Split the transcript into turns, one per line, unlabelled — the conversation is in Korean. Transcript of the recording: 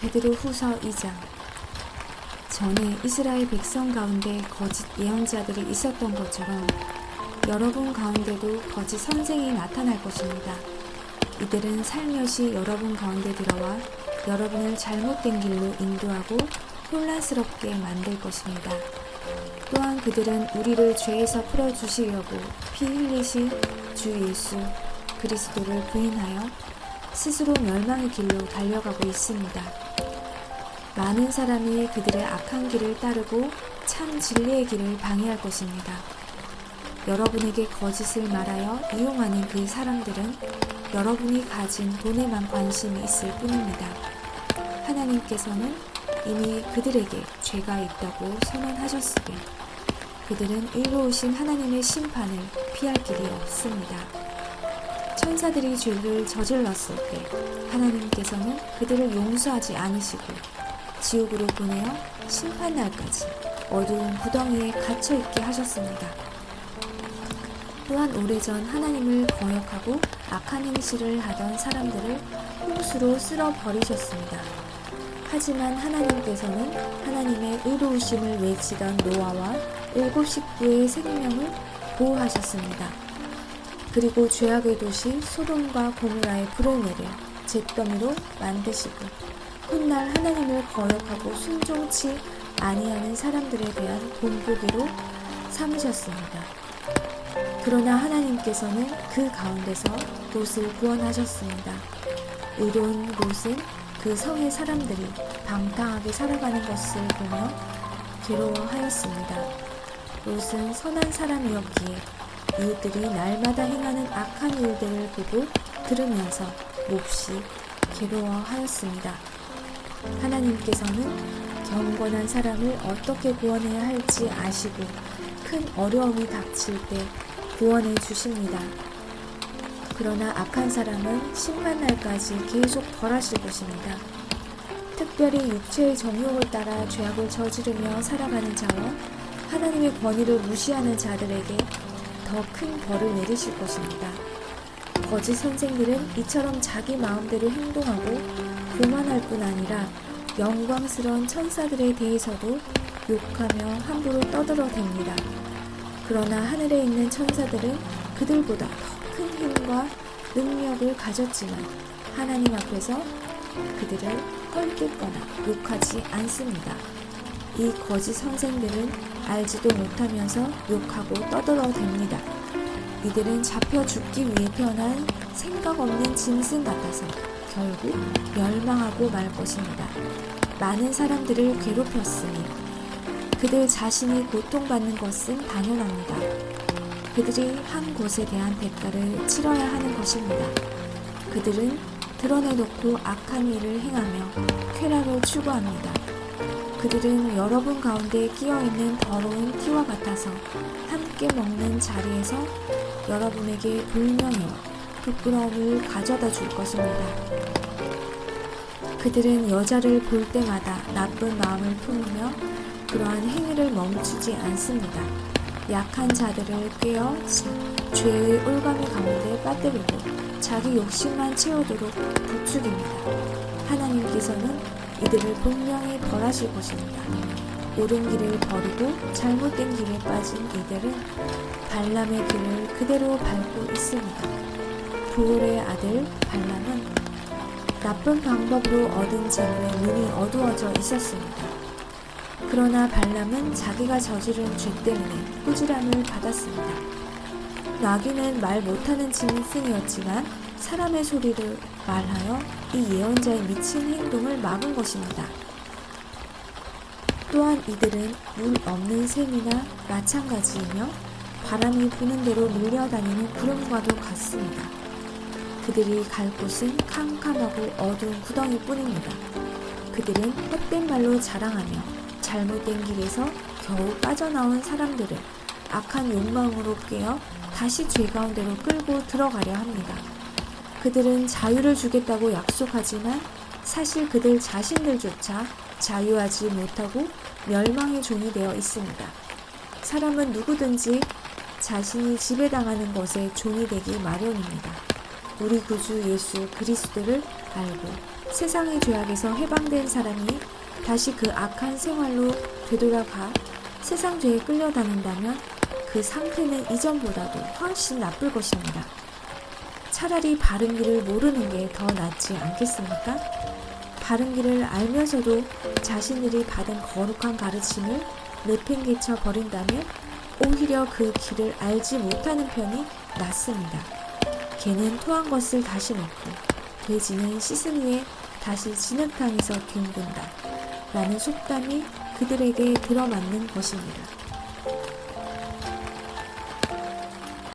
베드로후서 2장. 전에 이스라엘 백성 가운데 거짓 예언자들이 있었던 것처럼 여러분 가운데도 거짓 선생이 나타날 것입니다. 이들은 살며시 여러분 가운데 들어와 여러분을 잘못된 길로 인도하고 혼란스럽게 만들 것입니다. 또한 그들은 우리를 죄에서 풀어주시려고 피 흘리신 주 예수 그리스도를 부인하여 스스로 멸망의 길로 달려가고 있습니다. 많은 사람이 그들의 악한 길을 따르고 참 진리의 길을 방해할 것입니다. 여러분에게 거짓을 말하여 이용하는 그 사람들은 여러분이 가진 돈에만 관심이 있을 뿐입니다. 하나님께서는 이미 그들에게 죄가 있다고 선언하셨으며 그들은 의로우신 하나님의 심판을 피할 길이 없습니다. 천사들이 죄를 저질렀을 때 하나님께서는 그들을 용서하지 않으시고 지옥으로 보내어 심판날까지 어두운 구덩이에 갇혀있게 하셨습니다. 또한 오래전 하나님을 거역하고 악한 행실을 하던 사람들을 홍수로 쓸어버리셨습니다. 하지만 하나님께서는 하나님의 의로우심을 외치던 노아와 7 식구의 생명을 보호하셨습니다. 그리고 죄악의 도시 소돔과 고모라에 불을 내려 잿더미로 만드시고 훗날 하나님을 거역하고 순종치 아니하는 사람들에 대한 본보기로 삼으셨습니다. 그러나 하나님께서는 그 가운데서 롯을 구원하셨습니다. 의로운 롯은 그 성의 사람들이 방탕하게 살아가는 것을 보며 괴로워하였습니다. 롯은 선한 사람이었기에 이웃들이 날마다 행하는 악한 일들을 보고 들으면서 몹시 괴로워하였습니다. 하나님께서는 경건한 사람을 어떻게 구원해야 할지 아시고 큰 어려움이 닥칠 때 구원해 주십니다. 그러나 악한 사람은 심판날까지 계속 벌하실 것입니다. 특별히 육체의 정욕을 따라 죄악을 저지르며 살아가는 자와 하나님의 권위를 무시하는 자들에게 더 큰 벌을 내리실 것입니다. 거짓 선생들은 이처럼 자기 마음대로 행동하고 교만할 뿐 아니라 영광스러운 천사들에 대해서도 욕하며 함부로 떠들어댑니다. 그러나 하늘에 있는 천사들은 그들보다 더 큰 힘과 능력을 가졌지만 하나님 앞에서 그들을 헐뜯거나 욕하지 않습니다. 이 거짓 선생들은 알지도 못하면서 욕하고 떠들어댑니다. 이들은 잡혀 죽기 위해 태어난 생각 없는 짐승 같아서 결국 멸망하고 말 것입니다. 많은 사람들을 괴롭혔으니 그들 자신이 고통받는 것은 당연합니다. 그들이 한 것에 대한 대가를 치러야 하는 것입니다. 그들은 드러내놓고 악한 일을 행하며 쾌락을 추구합니다. 그들은 여러분 가운데 끼어있는 더러운 티와 같아서 함께 먹는 자리에서 여러분에게 불명예와 부끄러움을 가져다 줄 것입니다. 그들은 여자를 볼 때마다 나쁜 마음을 품으며 그러한 행위를 멈추지 않습니다. 약한 자들을 꿰어 죄의 올가미 가운데 빠뜨리고 자기 욕심만 채우도록 부추깁니다. 하나님께서는 이들을 분명히 벌하실 것입니다. 옳은 길을 버리고 잘못된 길에 빠진 이들은 발람의 길을 그대로 밟고 있습니다. 부올의 아들 발람은 나쁜 방법으로 얻은 재물에 눈이 어두워져 있었습니다. 그러나 발람은 자기가 저지른 죄 때문에 꾸지람을 받았습니다. 나귀는 말 못하는 짐승이었지만 사람의 소리를 말하여 이 예언자의 미친 행동을 막은 것입니다. 또한 이들은 물 없는 샘이나 마찬가지이며 바람이 부는 대로 밀려다니는 구름과도 같습니다. 그들이 갈 곳은 캄캄하고 어두운 구덩이뿐입니다. 그들은 헛된 말로 자랑하며 잘못된 길에서 겨우 빠져나온 사람들을 악한 욕망으로 꿰어 다시 죄 가운데로 끌고 들어가려 합니다. 그들은 자유를 주겠다고 약속하지만 사실 그들 자신들조차 자유하지 못하고 멸망의 종이 되어 있습니다. 사람은 누구든지 자신이 지배당하는 것에 종이 되기 마련입니다. 우리 구주 예수 그리스도를 알고 세상의 죄악에서 해방된 사람이 다시 그 악한 생활로 되돌아가 세상 죄에 끌려다닌다면 그 상태는 이전보다도 훨씬 나쁠 것입니다. 차라리 바른 길을 모르는 게 더 낫지 않겠습니까? 바른 길을 알면서도 자신들이 받은 거룩한 가르침을 내팽개쳐 버린다면 오히려 그 길을 알지 못하는 편이 낫습니다. 개는 토한 것을 다시 먹고 돼지는 씻은 후에 다시 진흙탕에서 뒹군다 라는 속담이 그들에게 들어맞는 것입니다.